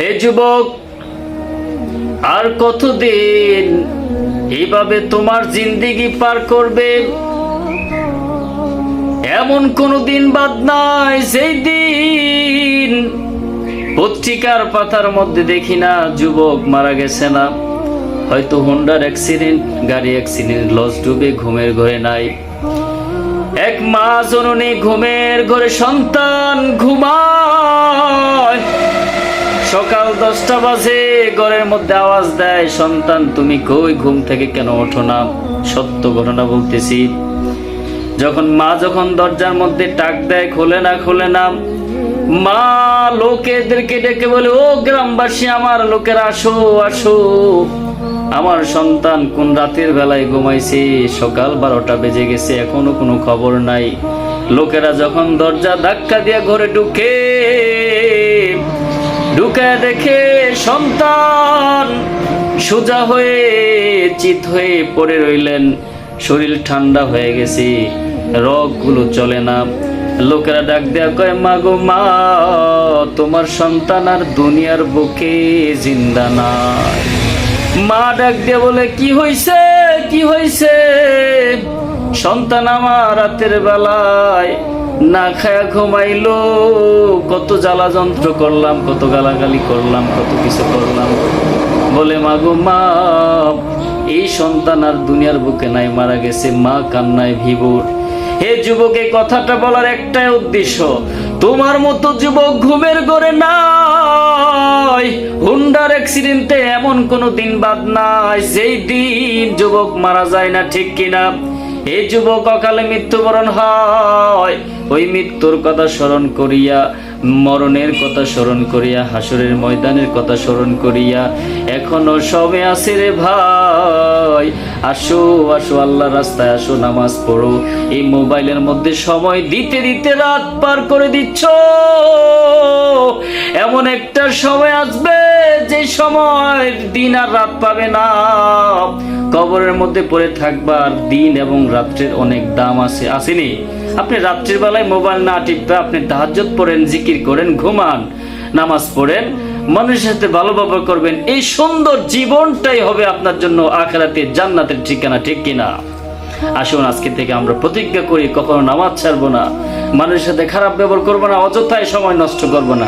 হে যুবক, আর কতদিন এইভাবে তোমার জিন্দেগি পার করবে? এমন কোন দিন বাদ নাই সেই দিন পত্রিকার পাতার মধ্যে দেখি না যুবক মারা গেছে না। হয়তো হোন্ডার অ্যাক্সিডেন্ট, গাড়ি অ্যাক্সিডেন্ট, লঞ্চ ডুবে ঘুমের ঘরে নাই। এক মা জননী ঘুমের ঘরে সন্তান ঘুমায়। সকাল 10টা বাজে ঘরের মধ্যে আওয়াজ দেয়, সন্তান তুমি কই, ঘুম থেকে কেন ওঠো না? সত্য ঘটনা বলতেছি। যখন দরজার মধ্যে টাক দেয়, খোলে না, মা লোকেদেরকে ডেকে বলে, ও গ্রামবাসী, আমার লোকেরা আসো আসো, আমার সন্তান কোন রাতের বেলায় ঘুমাইছে, সকাল 12টা বেজে গেছে, এখনো কোনো খবর নাই। লোকেরা যখন দরজা ধাক্কা দিয়ে ঘরে ঢুকে দেখে সন্তান সোজা হয়ে চিত হয়ে পড়ে রইলেন, শরীর ঠান্ডা হয়ে গেছে, রগগুলো চলে না। লোকেরা ডাক দেয়া কয়, মা গো মা, তোমার সন্তান আর দুনিয়ার বুকে জিন্দা নাই। মা ডাক দিয়ে বলে, কি হইছে? সন্তান আমার রাতের বেলায় না খায়া ঘুমাইলো, কত জ্বালা যন্ত্র করলাম, কত গালাগালি করলাম, কত কিছু করলাম। বলে, মা গো মা, এই সন্তান আর দুনিয়ার বুকে নাই, মারা গেছে। মা কান্নায় ভিভোর। হে যুবক, এই কথাটা বলার একটাই উদ্দেশ্য, তোমার মতো যুবক ঘুমের ঘরে নাই। হুন্ডার অ্যাক্সিডেন্টে এমন কোনো দিন বাদ নাই যেই দিন যুবক মারা যায় না, ঠিক কিনা? এই যুবক অকালে মৃত্যুবরণ হয়, ওই মৃত্যুর কথা স্মরণ করিয়া, মরণের কথা স্মরণ করিয়া, হাসরের ময়দানের কথা স্মরণ করিয়া এখনো সময় আছে রে ভাই। আসো আসো, আল্লাহর রাস্তায় আসো, নামাজ পড়ো। এই মোবাইলের মধ্যে সময় দিতে দিতে রাত পার করে দিচ্ছ। এমন একটা সময় আসবে যে সময় দিন আর রাত পাবে না, কবরের মধ্যে পড়ে থাকবার। দিন এবং রাত্রের অনেক দাম আছে, আসেনি? আপনি রাত্রির বেলায় মোবাইল না টিপে আপনি তাহাজ্জুদ পড়েন, জিকির করেন, ঘুমান, নামাজ পড়েন, মানুষের সাথে ভালো ব্যবহার করবেন। এই সুন্দর জীবনটাই হবে আপনার জন্য আখিরাতে জান্নাতের ঠিকানা, ঠিক কিনা? আসুন আজকে থেকে আমরা প্রতিজ্ঞা করি, কখনো নামাজ ছাড়বো না, মানুষের সাথে খারাপ ব্যবহার করবো না, অযথায় সময় নষ্ট করবো না।